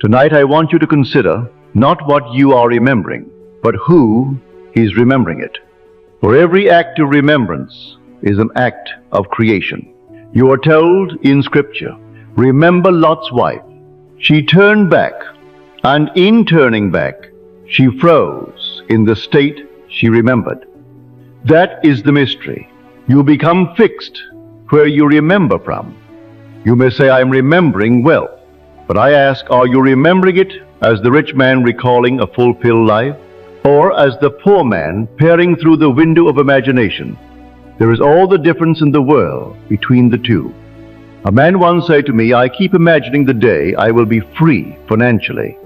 Tonight I want you to consider not what you are remembering, but who is remembering it. For every act of remembrance is an act of creation. You are told in Scripture, remember Lot's wife. She turned back, and in turning back, she froze in the state she remembered. That is the mystery. You become fixed where you remember from. You may say, I am remembering wealth. But I ask, are you remembering it as the rich man recalling a fulfilled life? Or as the poor man peering through the window of imagination? There is all the difference in the world between the two. A man once said to me, I keep imagining the day I will be free financially.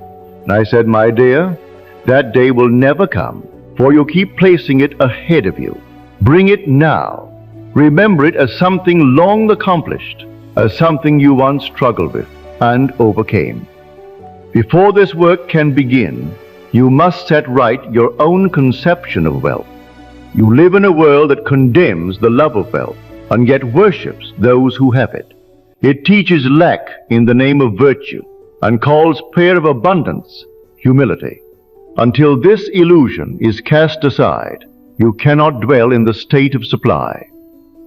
And I said, my dear, that day will never come, for you keep placing it ahead of you. Bring it now. Remember it as something long accomplished, as something you once struggled with and overcame. Before this work can begin, you must set right your own conception of wealth. You live in a world that condemns the love of wealth and yet worships those who have it. It teaches lack in the name of virtue and calls prayer of abundance humility. Until this illusion is cast aside, you cannot dwell in the state of supply.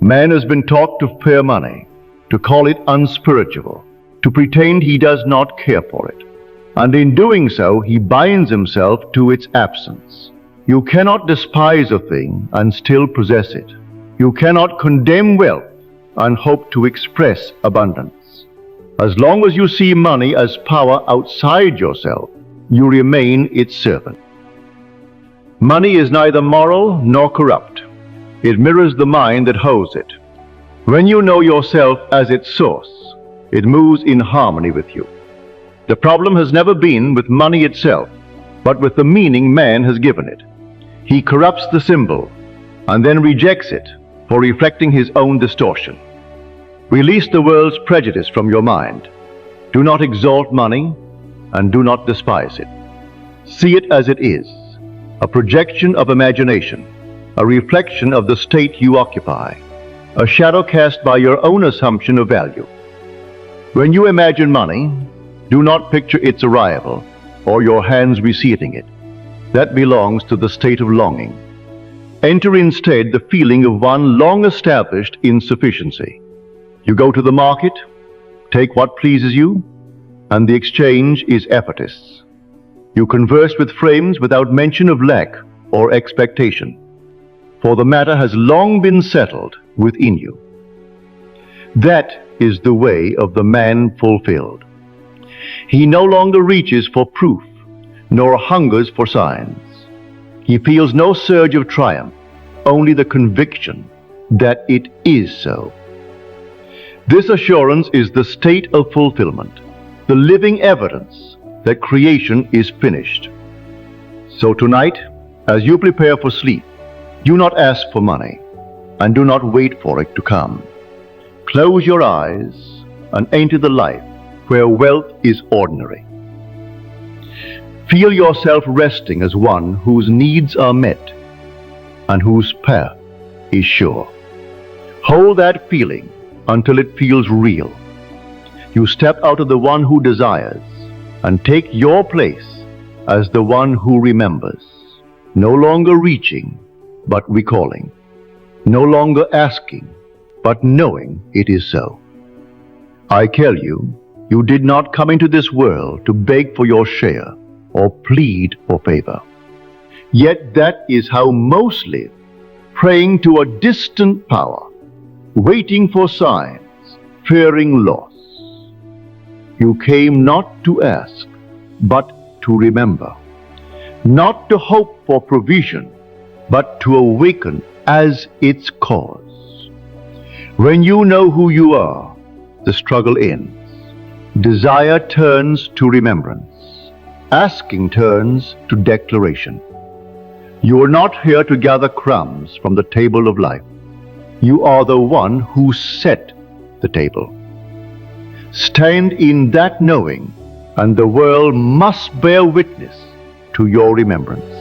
Man has been taught to fear money, to call it unspiritual, to pretend he does not care for it. And in doing so, he binds himself to its absence. You cannot despise a thing and still possess it. You cannot condemn wealth and hope to express abundance. As long as you see money as power outside yourself, you remain its servant. Money is neither moral nor corrupt. It mirrors the mind that holds it. When you know yourself as its source, it moves in harmony with you. The problem has never been with money itself, but with the meaning man has given it. He corrupts the symbol and then rejects it for reflecting his own distortion. Release the world's prejudice from your mind. Do not exalt money and do not despise it. See it as it is, a projection of imagination, a reflection of the state you occupy, a shadow cast by your own assumption of value. When you imagine money, do not picture its arrival or your hands receiving it. That belongs to the state of longing. Enter instead the feeling of one long established insufficiency. You go to the market, take what pleases you, and the exchange is effortless. You converse with friends without mention of lack or expectation, for the matter has long been settled within you. That is the way of the man fulfilled. He no longer reaches for proof, nor hungers for signs. He feels no surge of triumph, only the conviction that it is so. This assurance is the state of fulfillment, the living evidence that creation is finished. So tonight, as you prepare for sleep, do not ask for money, and do not wait for it to come. Close your eyes and enter the life where wealth is ordinary. Feel yourself resting as one whose needs are met and whose path is sure. Hold that feeling until it feels real. You step out of the one who desires and take your place as the one who remembers, no longer reaching but recalling, no longer asking but knowing it is so. I tell you, you did not come into this world to beg for your share or plead for favor. Yet that is how most live, praying to a distant power, waiting for signs, fearing loss. You came not to ask, but to remember, not to hope for provision, but to awaken as its cause. When you know who you are, the struggle ends. Desire turns to remembrance. Asking turns to declaration. You are not here to gather crumbs from the table of life. You are the one who set the table. Stand in that knowing, and the world must bear witness to your remembrance.